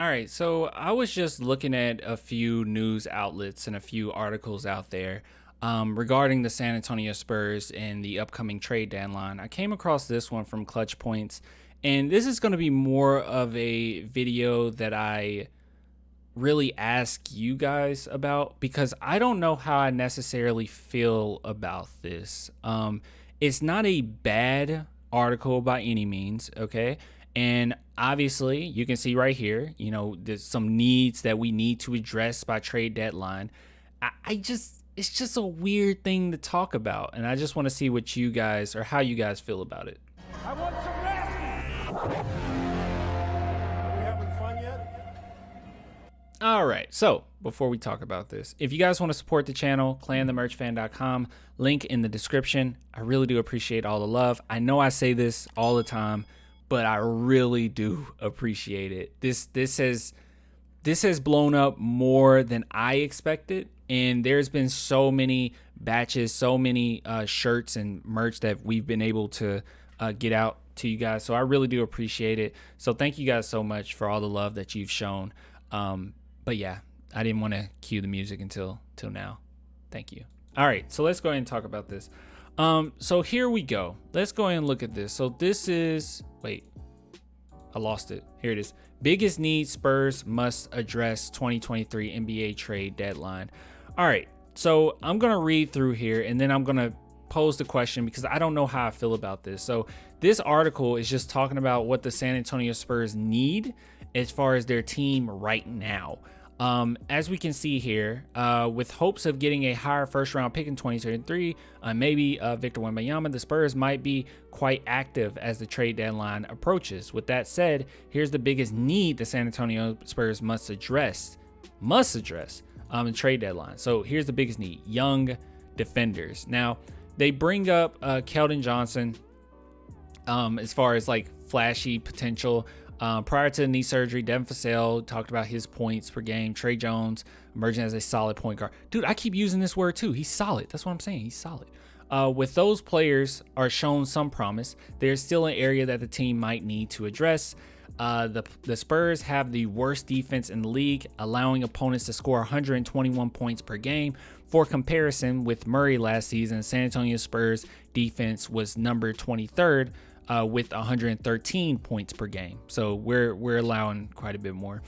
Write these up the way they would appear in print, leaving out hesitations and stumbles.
All right, so I was just looking at a few news outlets and a few articles out there regarding the San Antonio Spurs and the upcoming trade deadline. I came across this one from Clutch Points, and this is going to be more of a video that I really ask you guys about because I don't know how I necessarily feel about this. It's not a bad article by any means, okay? And obviously, you can see right here, there's some needs that we need to address by trade deadline. It's just a weird thing to talk about. And I just want to see what you guys or how you guys feel about it. I want some nasty. Are we having fun yet? All right, so before we talk about this, if you guys want to support the channel, clanthemerchfan.com, link in the description. I really do appreciate all the love. I know I say this all the time, but I really do appreciate it. This has blown up more than I expected, and there's been so many batches, so many shirts and merch that we've been able to get out to you guys. So I really do appreciate it. So thank you guys so much for all the love that you've shown. But yeah, I didn't want to cue the music until now. Thank you. All right, so let's go ahead and talk about this. So here we go. Let's go ahead and look at this. So this is, wait, I lost it. Here it is. Biggest need Spurs must address 2023 NBA trade deadline. All right, so I'm going to read through here and then I'm going to pose the question because I don't know how I feel about this. So this article is just talking about what the San Antonio Spurs need as far as their team right now. As we can see here, with hopes of getting a higher first-round pick in 2023, maybe Victor Wembanyama, the Spurs might be quite active as the trade deadline approaches. With that said, here's the biggest need the San Antonio Spurs must address in trade deadline. So here's the biggest need: young defenders. Now, they bring up Keldon Johnson as far as like flashy potential. Prior to the knee surgery, Devin Vassell talked about his points per game. Trey Jones emerging as a solid point guard. Dude, I keep using this word too. He's solid. That's what I'm saying. He's solid. With those players are shown some promise, there's still an area that the team might need to address. The Spurs have the worst defense in the league, allowing opponents to score 121 points per game. For comparison, with Murray last season, San Antonio Spurs defense was number 23rd. With 113 points per game. So we're allowing quite a bit more.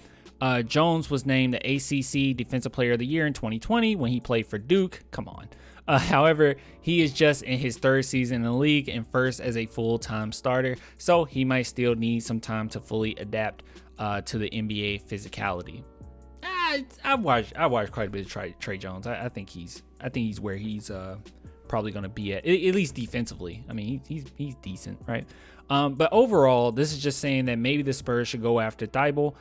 Jones was named the ACC Defensive Player of the Year in 2020 when he played for Duke. Come on. However, he is just in his third season in the league and first as a full-time starter, so he might still need some time to fully adapt to the NBA physicality. I watched quite a bit of Trey Jones. I think he's where he's probably going to be at least defensively. I mean, he's decent, right? But overall, this is just saying that maybe the Spurs should go after Thibault.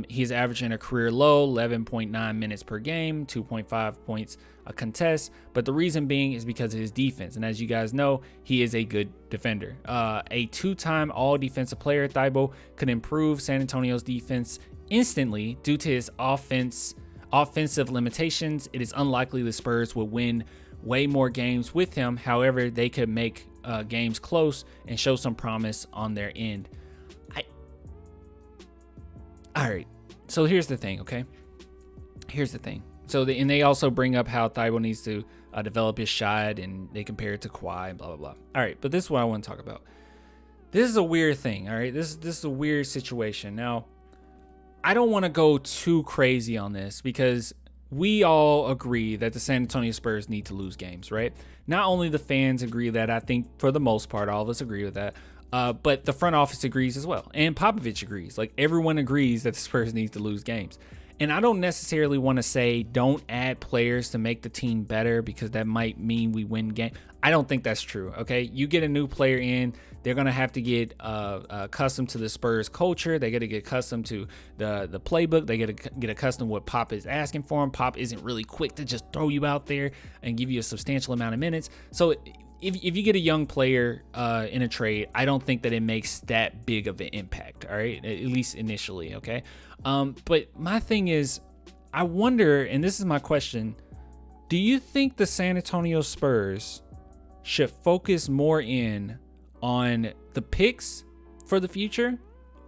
He's averaging a career low 11.9 minutes per game, 2.5 points a contest, but the reason being is because of his defense, and as you guys know, he is a good defender. A two-time all defensive player, Thibault could improve San Antonio's defense instantly due to his offensive limitations. It is unlikely the Spurs will win way more games with him. However, they could make games close and show some promise on their end. All right, so here's the thing, okay? Here's the thing. So they also bring up how Thibault needs to develop his shot, and they compare it to Kawhi and blah, blah, blah. All right, but this is what I want to talk about. This is a weird thing, all right? This is a weird situation. Now, I don't want to go too crazy on this because we all agree that the San Antonio Spurs need to lose games, right? Not only the fans agree that, I think for the most part, all of us agree with that, but the front office agrees as well. And Popovich agrees. Like, everyone agrees that the Spurs need to lose games. And I don't necessarily want to say don't add players to make the team better because that might mean we win game. I don't think that's true, okay? You get a new player in, they're going to have to get accustomed to the Spurs culture. They got to get accustomed to the playbook. They got to get accustomed to what Pop is asking for them. Pop isn't really quick to just throw you out there and give you a substantial amount of minutes. So if you get a young player in a trade, I don't think that it makes that big of an impact, all right? At least initially, okay? But my thing is, I wonder, and this is my question, do you think the San Antonio Spurs should focus more in on the picks for the future,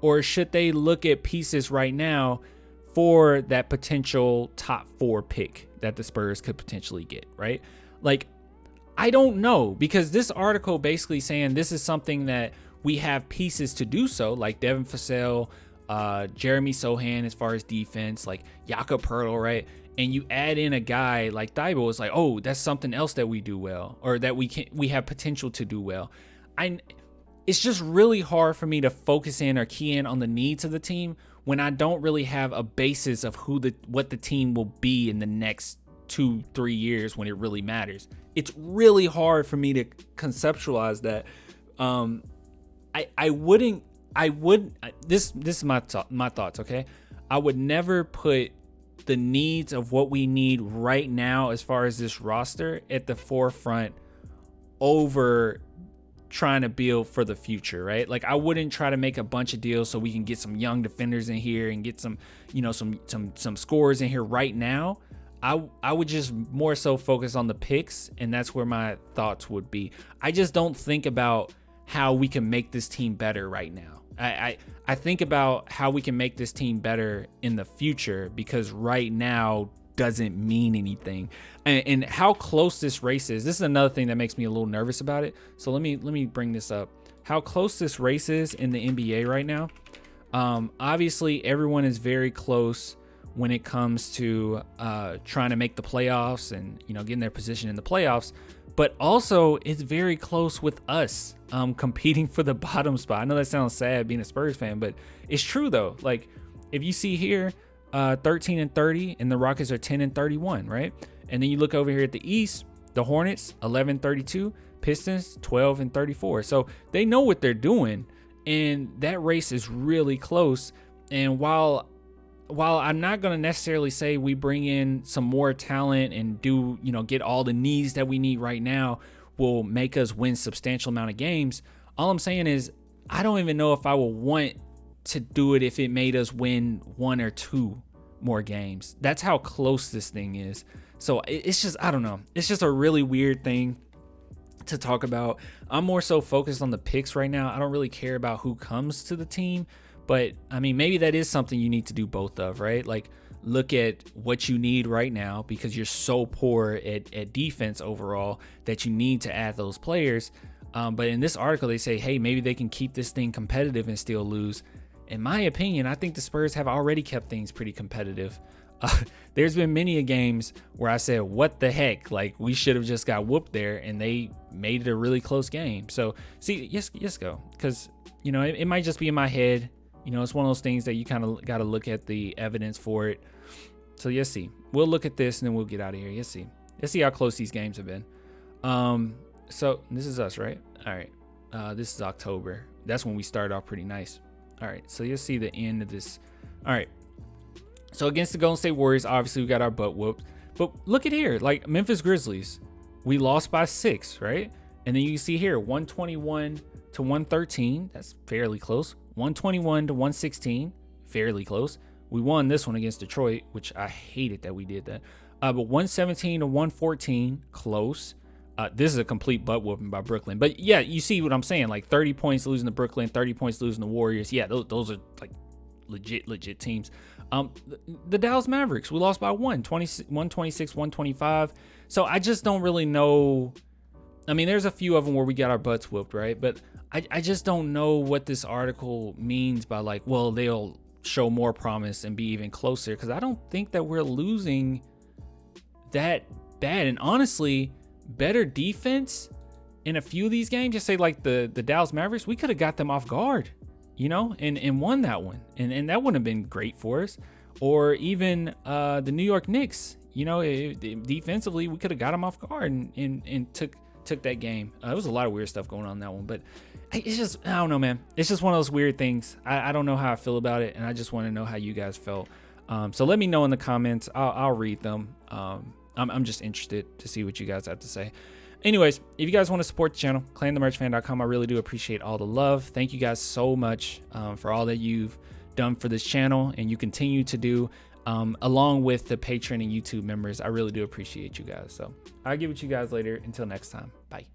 Or should they look at pieces right now for that potential top 4 pick that the Spurs could potentially get, right? Like, I don't know, because this article basically saying this is something that we have pieces to do so, like Devin Vassell, Jeremy Sohan as far as defense, like Jakob Poeltl, right? And you add in a guy like Thibault, it's like, oh, that's something else that we do well, or that we have potential to do well. It's just really hard for me to focus in or key in on the needs of the team when I don't really have a basis of what the team will be in the next 2-3 years when it really matters. It's really hard for me to conceptualize that. This is my thoughts, okay? I would never put the needs of what we need right now as far as this roster at the forefront over trying to build for the future, right? Like, I wouldn't try to make a bunch of deals so we can get some young defenders in here and get some, some scores in here right now. I would just more so focus on the picks, and that's where my thoughts would be. I just don't think about how we can make this team better right now. I think about how we can make this team better in the future, because right now doesn't mean anything. And how close this race is. This is another thing that makes me a little nervous about it. So let me bring this up. How close this race is in the NBA right now. Obviously, everyone is very close when it comes to trying to make the playoffs and getting their position in the playoffs. But also, it's very close with us competing for the bottom spot. I know that sounds sad being a Spurs fan, but it's true though. Like, if you see here, 13-30, and the Rockets are 10-31, right? And then you look over here at the East, the Hornets 11-32, Pistons 12-34. So they know what they're doing, and that race is really close. And while I'm not going to necessarily say we bring in some more talent and do, get all the needs that we need right now will make us win substantial amount of games, all I'm saying is I don't even know if I will want to do it if it made us win 1 or 2 more games. That's how close this thing is. So it's just, I don't know. It's just a really weird thing to talk about. I'm more so focused on the picks right now. I don't really care about who comes to the team. But I mean, maybe that is something you need to do both of, right? Like, look at what you need right now, because you're so poor at defense overall that you need to add those players. But in this article, they say, hey, maybe they can keep this thing competitive and still lose. In my opinion, I think the Spurs have already kept things pretty competitive. There's been many games where I said, what the heck? Like, we should have just got whooped there, and they made it a really close game. So, see, yes, go. Because, it might just be in my head. It's one of those things that you kind of got to look at the evidence for it. So, yes, see. We'll look at this, and then we'll get out of here. Yes, see. Let's see how close these games have been. So, this is us, right? All right. This is October. That's when we started off pretty nice. All right. So, you'll see the end of this. All right. So against the Golden State Warriors, obviously we got our butt whooped. But look at here, like Memphis Grizzlies, we lost by 6, right? And then you see here, 121-113. That's fairly close. 121-116, fairly close. We won this one against Detroit, which I hated that we did that. But 117-114, close. This is a complete butt whooping by Brooklyn. But yeah, you see what I'm saying? Like 30 points losing to Brooklyn, 30 points losing to Warriors. Yeah, those are like legit teams. The Dallas Mavericks, we lost by 126-125. So I just don't really know. I mean, there's a few of them where we got our butts whooped, right? But I just don't know what this article means by like, well, they'll show more promise and be even closer, because I don't think that we're losing that bad. And honestly, better defense in a few of these games, just say like the Dallas Mavericks, we could have got them off guard, and won that one. And that wouldn't have been great for us. Or even the New York Knicks, defensively, we could have got them off guard and took that game. There was a lot of weird stuff going on in that one. But it's just, I don't know, man. It's just one of those weird things. I don't know how I feel about it, and I just want to know how you guys felt. So let me know in the comments. I'll read them. I'm just interested to see what you guys have to say. Anyways, if you guys want to support the channel, clanthemerchfan.com. I really do appreciate all the love. Thank you guys so much for all that you've done for this channel and you continue to do, along with the Patreon and YouTube members. I really do appreciate you guys. So I'll get with you guys later. Until next time. Bye.